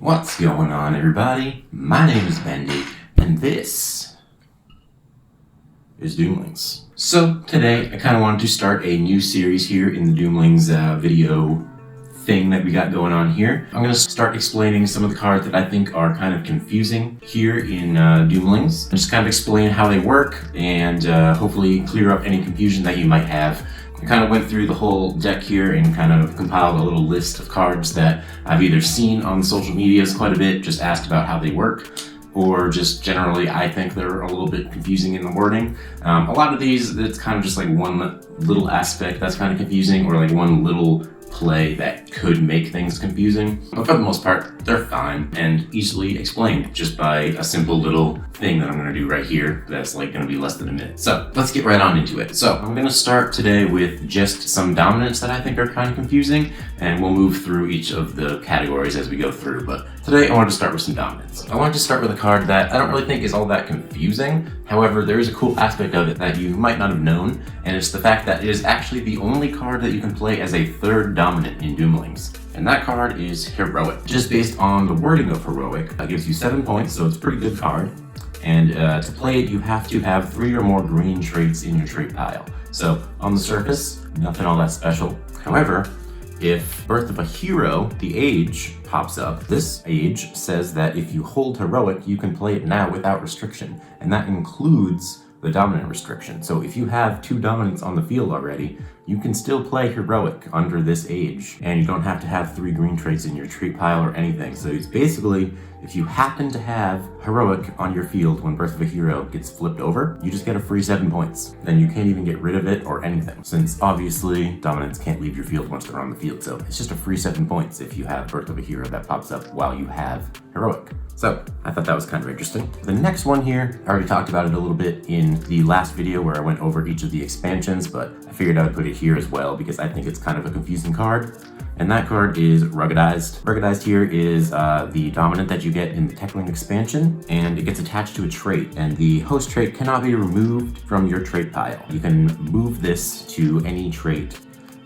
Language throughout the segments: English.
What's going on, everybody? My name is Bendy, and this is Doomlings. So today, I kind of wanted to start a new series here in the Doomlings video thing that we got going on here. I'm going to start explaining some of the cards that I think are kind of confusing here in Doomlings. Just kind of explain how they work and hopefully clear up any confusion that you might have. I kind of went through the whole deck here and kind of compiled a little list of cards that I've either seen on social medias quite a bit, just asked about how they work, or just generally I think they're a little bit confusing in the wording. A lot of these, it's kind of just like one little aspect that's kind of confusing, or like one little play that could make things confusing. But for the most part, they're fine and easily explained just by a simple little thing that I'm going to do right here that's like going to be less than a minute. So let's get right on into it. So I'm going to start today with just some dominants that I think are kind of confusing, and we'll move through each of the categories as we go through. But today I wanted to start with some dominants. I wanted to start with a card that I don't really think is all that confusing. However, there is a cool aspect of it that you might not have known, and it's the fact that it is actually the only card that you can play as a third dominant in Doomlings. And that card is Heroic. Just based on the wording of Heroic, that gives you 7 points, so it's a pretty good card. And to play it, you have to have 3 or more green traits in your trait pile. So on the surface, nothing all that special. However, if Birth of a Hero, the age, pops up, this age says that if you hold Heroic, you can play it now without restriction. And that includes the dominant restriction. So if you have 2 dominants on the field already, you can still play Heroic under this age, and you don't have to have 3 green traits in your trait pile or anything. So it's basically, if you happen to have Heroic on your field when Birth of a Hero gets flipped over, you just get a free 7 points. Then you can't even get rid of it or anything, since obviously dominants can't leave your field once they're on the field. So it's just a free 7 points if you have Birth of a Hero that pops up while you have Heroic. So I thought that was kind of interesting. The next one here, I already talked about it a little bit in the last video where I went over each of the expansions, but I figured I would put it here as well because I think it's kind of a confusing card. And that card is Ruggedized. Ruggedized here is the dominant that you get in the Techling expansion, and it gets attached to a trait, and the host trait cannot be removed from your trait pile. You can move this to any trait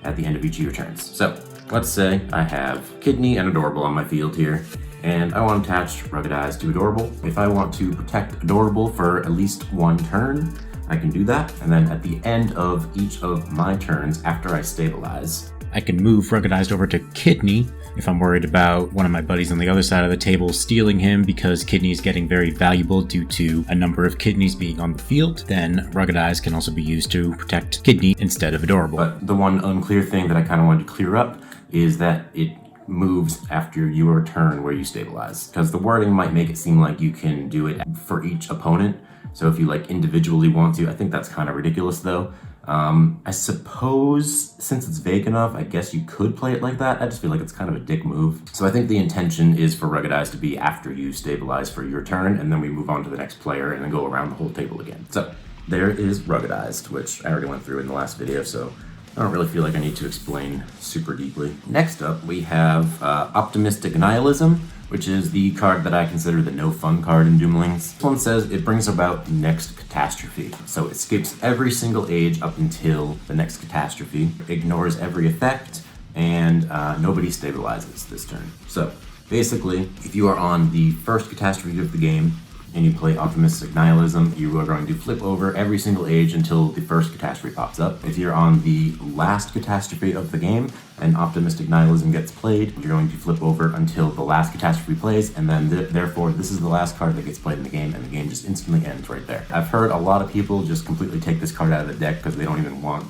at the end of each of your turns. So let's say I have Kidney and Adorable on my field here, and I want to attach Ruggedized to Adorable. If I want to protect Adorable for at least 1 turn, I can do that, and then at the end of each of my turns after I stabilize, I can move Ruggedized over to Kidney if I'm worried about one of my buddies on the other side of the table stealing him because Kidney is getting very valuable due to a number of kidneys being on the field. Then Ruggedized can also be used to protect Kidney instead of Adorable. But the one unclear thing that I kind of wanted to clear up is that it moves after your turn where you stabilize, because the wording might make it seem like you can do it for each opponent. So if you like individually want to, I think that's kind of ridiculous though. I suppose since it's vague enough, I guess you could play it like that. I just feel like it's kind of a dick move. So I think the intention is for Ruggedized to be after you stabilize for your turn, and then we move on to the next player and then go around the whole table again. So there is Ruggedized, which I already went through in the last video, so I don't really feel like I need to explain super deeply. Next up, we have Optimistic Nihilism, which is the card that I consider the no fun card in Doomlings. This one says it brings about the next catastrophe. So it skips every single age up until the next catastrophe, ignores every effect, and nobody stabilizes this turn. So basically, if you are on the first catastrophe of the game, and you play Optimistic Nihilism, you are going to flip over every single age until the first catastrophe pops up. If you're on the last catastrophe of the game and Optimistic Nihilism gets played, you're going to flip over until the last catastrophe plays, and then therefore this is the last card that gets played in the game, and the game just instantly ends right there. I've heard a lot of people just completely take this card out of the deck because they don't even want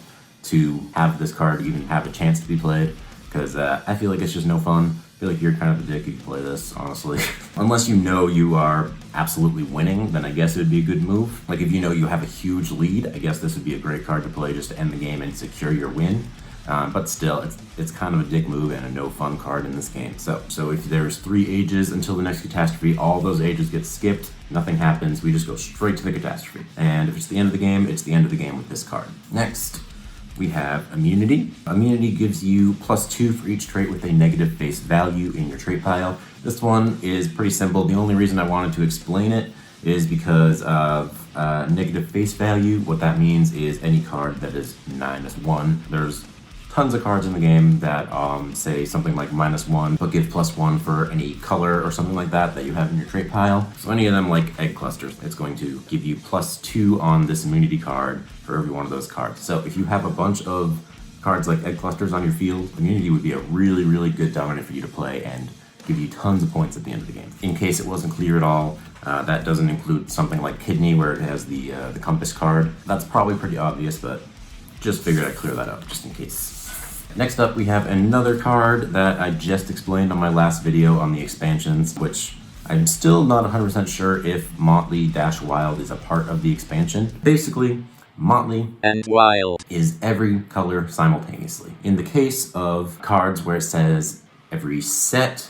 to have this card even have a chance to be played, because I feel like it's just no fun. I feel like you're kind of a dick if you play this, honestly. Unless you know you are absolutely winning, then I guess it would be a good move. Like if you know you have a huge lead, I guess this would be a great card to play just to end the game and secure your win. But still, it's kind of a dick move and a no fun card in this game. So if there's 3 ages until the next catastrophe, all those ages get skipped, nothing happens, we just go straight to the catastrophe. And if it's the end of the game, it's the end of the game with this card. Next, we have Immunity. Immunity gives you +2 for each trait with a negative face value in your trait pile. This one is pretty simple. The only reason I wanted to explain it is because of negative face value. What that means is any card that is -1, there's tons of cards in the game that say something like -1, but give +1 for any color or something like that you have in your trait pile. So any of them like egg clusters, it's going to give you +2 on this immunity card for every one of those cards. So if you have a bunch of cards like egg clusters on your field, immunity would be a really, really good dominant for you to play and give you tons of points at the end of the game. In case it wasn't clear at all, that doesn't include something like Kidney where it has the compass card. That's probably pretty obvious, but just figured I'd clear that up just in case. Next up, we have another card that I just explained on my last video on the expansions, which I'm still not 100% sure if Motley-Wild is a part of the expansion. Basically, Motley and Wild is every color simultaneously. In the case of cards where it says every set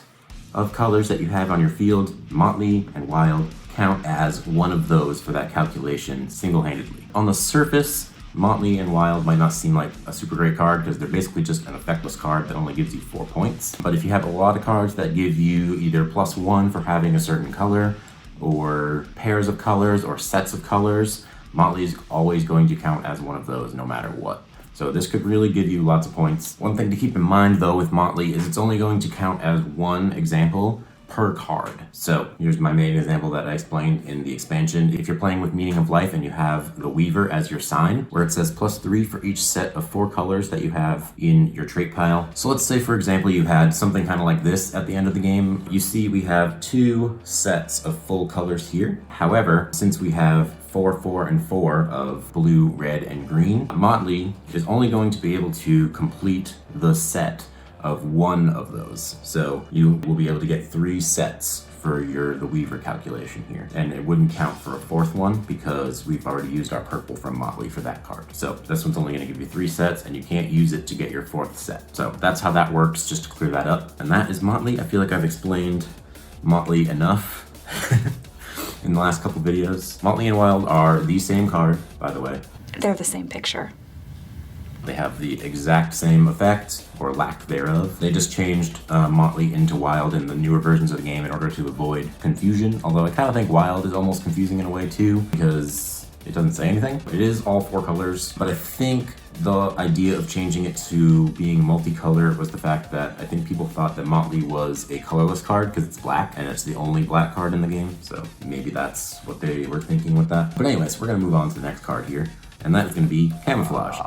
of colors that you have on your field, Motley and Wild count as one of those for that calculation single-handedly. On the surface, Motley and Wild might not seem like a super great card because they're basically just an effectless card that only gives you 4 points. But if you have a lot of cards that give you either +1 for having a certain color, or pairs of colors, or sets of colors, Motley is always going to count as one of those no matter what. So this could really give you lots of points. One thing to keep in mind though with Motley is it's only going to count as one example per card. So here's my main example that I explained in the expansion. If you're playing with Meaning of Life and you have the Weaver as your sign, where it says +3 for each set of 4 colors that you have in your trait pile. So let's say, for example, you had something kind of like this at the end of the game. You see we have 2 sets of full colors here. However, since we have 4, 4, and 4 of blue, red, and green, Motley is only going to be able to complete the set of one of those. So you will be able to get 3 sets for the Weaver calculation here. And it wouldn't count for a 4th one because we've already used our purple from Motley for that card. So this one's only gonna give you 3 sets and you can't use it to get your 4th set. So that's how that works, just to clear that up. And that is Motley. I feel like I've explained Motley enough in the last couple videos. Motley and Wild are the same card, by the way. They're the same picture. They have the exact same effect, or lack thereof. They just changed Motley into Wild in the newer versions of the game in order to avoid confusion, although I kind of think Wild is almost confusing in a way too, because it doesn't say anything. It is all 4 colors, but I think the idea of changing it to being multicolor was the fact that I think people thought that Motley was a colorless card because it's black, and it's the only black card in the game, so maybe that's what they were thinking with that. But anyways, we're gonna move on to the next card here, and that is gonna be Camouflage.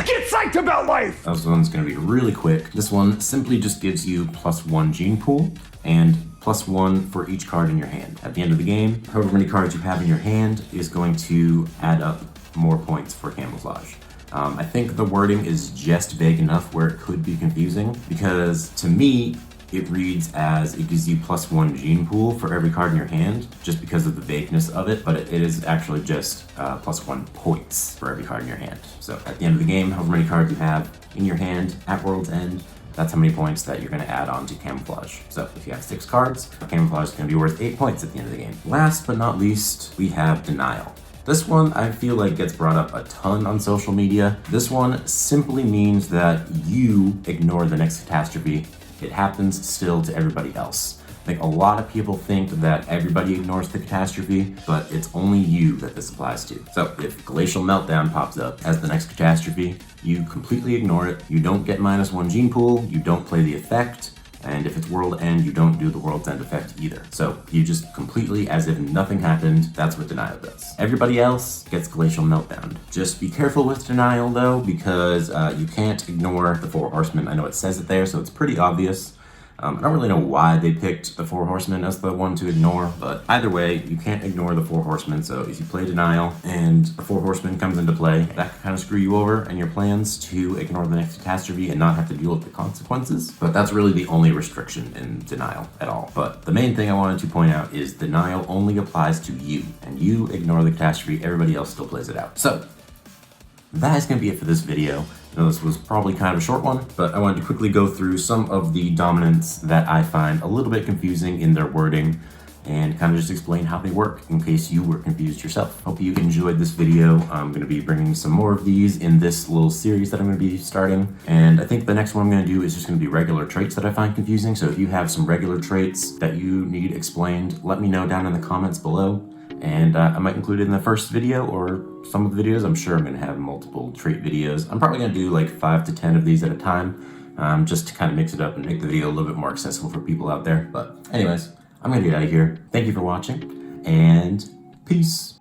Get psyched about life! This one's going to be really quick. This one simply just gives you +1 gene pool and +1 for each card in your hand. At the end of the game, however many cards you have in your hand is going to add up more points for Camouflage. I think the wording is just vague enough where it could be confusing, because to me, it reads as it gives you +1 gene pool for every card in your hand, just because of the vagueness of it, but it is actually just +1 points for every card in your hand. So at the end of the game, however many cards you have in your hand at World's End, that's how many points that you're going to add on to Camouflage. So if you have 6 cards, Camouflage is going to be worth 8 points at the end of the game. Last but not least, we have Denial. This one I feel like gets brought up a ton on social media. This one simply means that you ignore the next catastrophe. It happens still to everybody else. I think a lot of people think that everybody ignores the catastrophe, but it's only you that this applies to. So if Glacial Meltdown pops up as the next catastrophe, you completely ignore it. You don't get -1 gene pool, you don't play the effect, and if it's World End, you don't do the World's End effect either. So you just completely, as if nothing happened, that's what Denial does. Everybody else gets Glacial Meltdown. Just be careful with Denial though, because you can't ignore the 4 Horsemen. I know it says it there, so it's pretty obvious. I don't really know why they picked the 4 Horsemen as the one to ignore, but either way, you can't ignore the 4 Horsemen. So if you play Denial and the 4 Horsemen comes into play, that can kind of screw you over and your plans to ignore the next catastrophe and not have to deal with the consequences. But that's really the only restriction in Denial at all. But the main thing I wanted to point out is Denial only applies to you, and you ignore the catastrophe, everybody else still plays it out. So that is going to be it for this video. I know this was probably kind of a short one, but I wanted to quickly go through some of the dominants that I find a little bit confusing in their wording and kind of just explain how they work in case you were confused yourself. Hope you enjoyed this video. I'm going to be bringing some more of these in this little series that I'm going to be starting. And I think the next one I'm going to do is just going to be regular traits that I find confusing. So if you have some regular traits that you need explained, let me know down in the comments below. And I might include it in the first video or some of the videos. I'm sure I'm going to have multiple trait videos. I'm probably going to do like 5 to 10 of these at a time, just to kind of mix it up and make the video a little bit more accessible for people out there. But anyways, I'm going to get out of here. Thank you for watching, and peace.